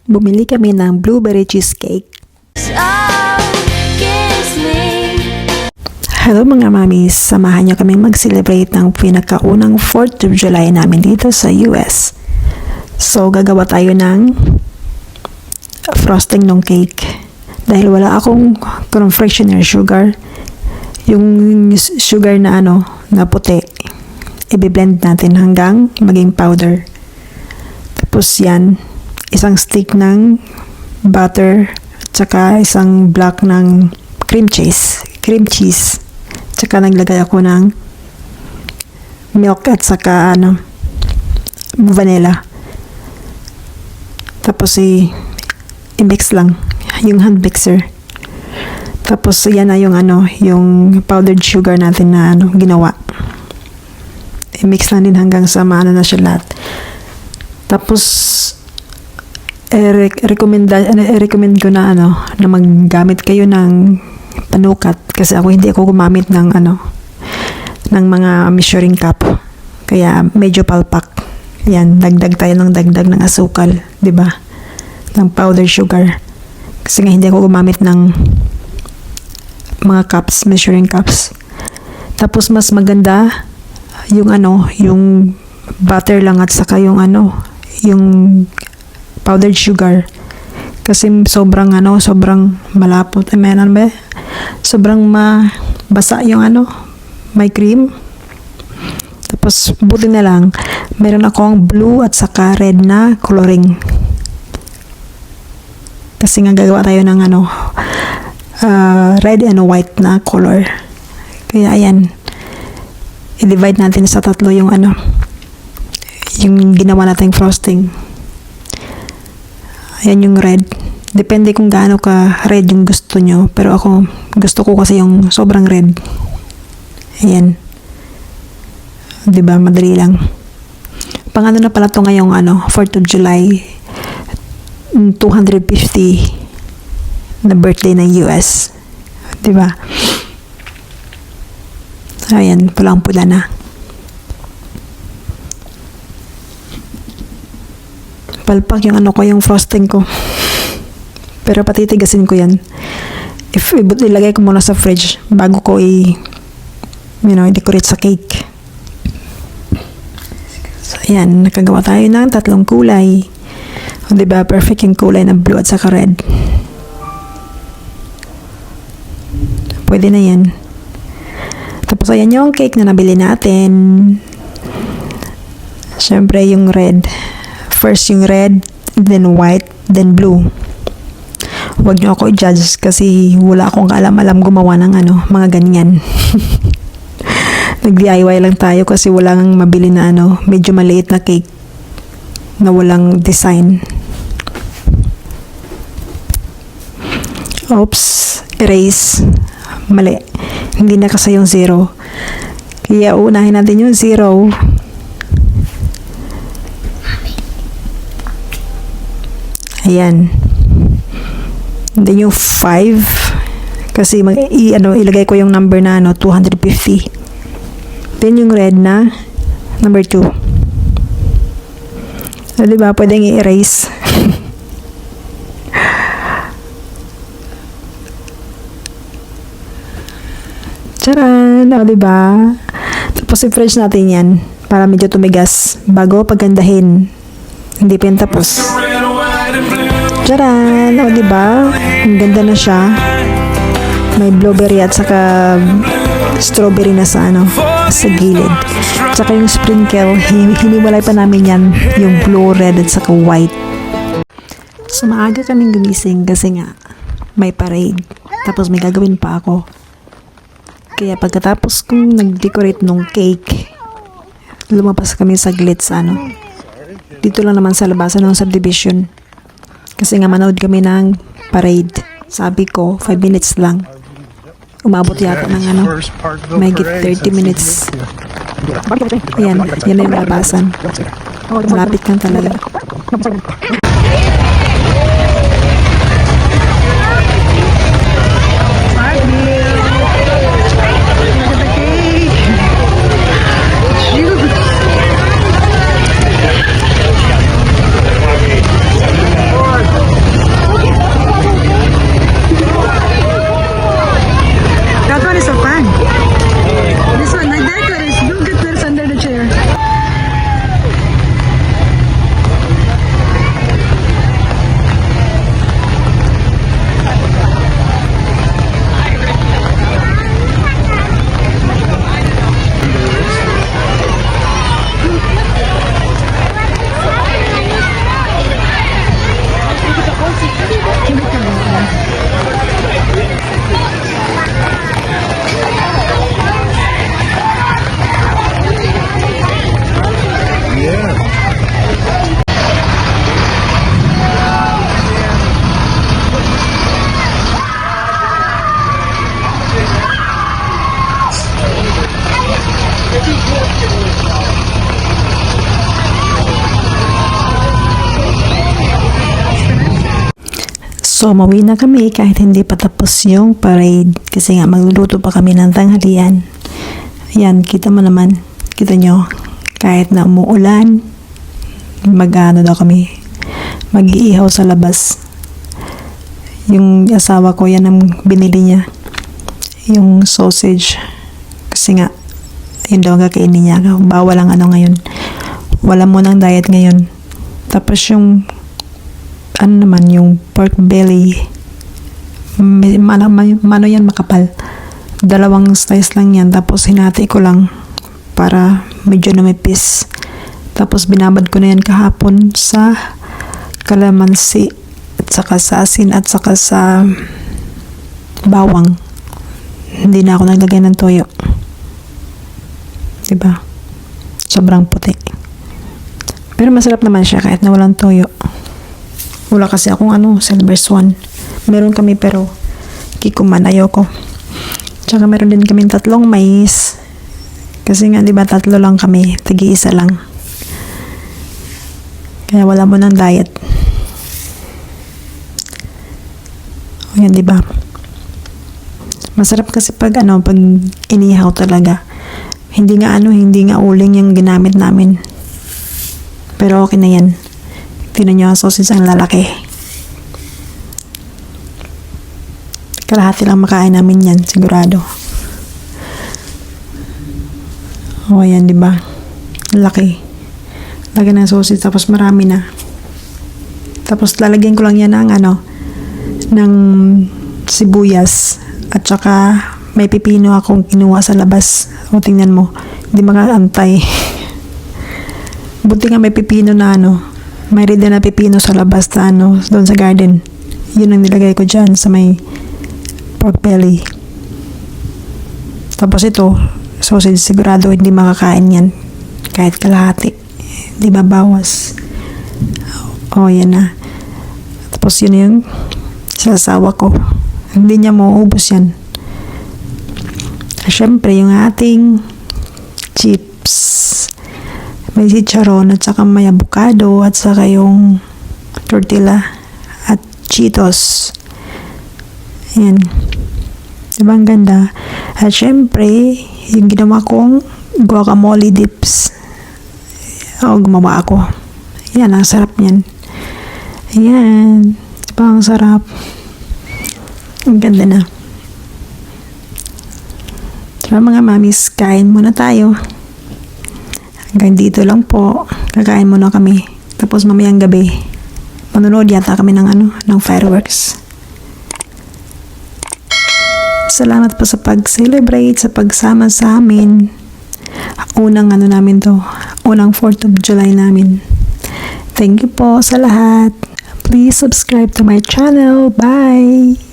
Bumili kami ng blueberry cheesecake. Hello mga mamis, samahan niyo kami mag-celebrate ng pinakaunang 4th of July namin dito sa US. So, gagawa tayo ng frosting ng cake. Dahil wala akong confectioner sugar, yung sugar na na puti, i-blend natin hanggang maging powder. Tapos yan, isang stick ng butter, tsaka isang block ng cream cheese. Tsaka naglagay ako ng milk at saka vanilla. Tapos i-mix lang yung hand mixer. Tapos yan na yung yung powdered sugar natin na ginawa. I-mix lang din hanggang sa maano na siya lahat. Tapos recommend ko na na maggamit kayo ng panukat kasi hindi ako gumamit ng ng mga measuring cup. Kaya medyo palpak. Yan, dagdag tayo ng asukal, 'di ba? Ng powdered sugar. Kasi nga hindi ako gumamit ng mga cups, measuring cups. Tapos mas maganda yung yung butter lang at saka yung yung powdered sugar. Kasi sobrang malapot. Sobrang mabasa yung may cream. Tapos buti na lang meron akong blue at saka red na coloring. Kasi nga gagawa tayo ng red and white na color. Kaya ayan, i-divide natin sa tatlo yung yung ginawa nating frosting. Ayan yung red. Depende kung gaano ka red yung gusto nyo. Pero ako, gusto ko kasi yung sobrang red. Ayan. Diba? Madali lang. Pang na pala to ngayong 4th of July 250 na birthday ng US. Diba? Ayan, pulang-pula na. Palpak yung yung frosting ko. Pero patitigasin ko yan. Ilagay ko muna sa fridge bago ko i-decorate sa cake. So, ayan. Nakagawa tayo ng 3 kulay. O, diba? Perfect yung kulay ng blue at saka red. Pwede na yan. Tapos, ayan yung cake na nabili natin. Siyempre, yung red. First yung red, then white, then blue. Huwag nyo ako i-judge kasi wala akong alam gumawa ng mga ganyan. Nag-DIY lang tayo kasi walang mabili na medyo maliit na cake na walang design. Oops, erase. Mali. Hindi na kasi yung 0. Kaya unahin natin yung 0. Ayan. Then yung 5 kasi ilagay ko yung number na 250. Then yung red na number 2. So, diba? Pwedeng i-erase. Charan! O, diba? Tapos i-fresh natin yan para medyo tumigas bago pagandahin. Hindi pa yan tapos. Charan! O, diba? Ang ganda na siya. May blueberry at saka strawberry na sa gilid. Tsaka yung sprinkle, hiniwalay pa namin yan. Yung blue, red at saka white. So, maaga kaming gumising kasi nga may parade. Tapos may gagawin pa ako. Kaya pagkatapos kong nag-decorate nung cake, lumabas kami saglit sa dito lang naman sa labasan ng subdivision. Kasi nga manood kami ng parade. Sabi ko, 5 minutes lang. Umabot yata ng may 30 minutes. Yan na yung labasan. Malapit lang talaga. So, umuwi na kami kahit hindi pa tapos yung parade kasi nga magluluto pa kami ng tanghalian. Ayan, kita mo naman. Kita nyo, kahit na umuulan, mag-ano daw kami, mag-iihaw sa labas. Yung asawa ko, yan ang binili niya. Yung sausage. Kasi nga, yun daw ang kakainin niya. Bawal ang ano ngayon. Wala mo ng diet ngayon. Tapos yung ano naman, yung pork belly, mano yan, makapal. 2 slice lang yan, tapos hinati ko lang para medyo numipis. Tapos binabad ko na yan kahapon sa kalamansi at saka sa asin at saka sa bawang. Hindi na ako naglagay ng toyo, diba? Sobrang puti, pero masarap naman siya kahit na walang toyo. Wala kasi akong silver swan. Meron kami pero kikuman, ayoko. Tsaka meron din kami 3 mais. Kasi nga, diba, 3 lang kami. Tagi-isa lang. Kaya wala mo ng diet. O yan, diba? Masarap kasi pag pag inihaw talaga. Hindi nga uling yung ginamit namin. Pero okay na yan. Tingnan nyo ang sausage, ang lalaki. Kalahati lang makain namin yan, sigurado. O, yan, diba? Laki. Lagyan ng sausage, tapos marami na. Tapos lalagyan ko lang yan ng sibuyas. At saka may pipino akong kinuha sa labas. O, tingnan mo. Hindi makaantay. Buti nga may pipino na may rin na pipino sa labas na doon sa garden. Yun ang nilagay ko dyan sa may pork belly. Tapos ito, sausage, sigurado hindi makakain yan. Kahit kalahati. Di ba bawas? O, yan na. Tapos yun yung sasawa ko. Hindi niya mauubos yan. Siyempre, yung ating chips. May chicharon at saka may avocado at saka yung tortilla at Cheetos. Ayan. Diba ang ganda? At syempre, yung ginawa kong guacamole dips. Gumawa ako. Ayan, ang sarap niyan. Ayan. Diba ang sarap? Ang ganda na. So, mga mamis, kain muna tayo. Hanggang dito lang po. Kakain muna kami. Tapos mamayang gabi, manonood yata kami ng fireworks. Salamat po sa pag-celebrate, sa pagsama sa amin. Unang namin to. Unang 4th of July namin. Thank you po sa lahat. Please subscribe to my channel. Bye!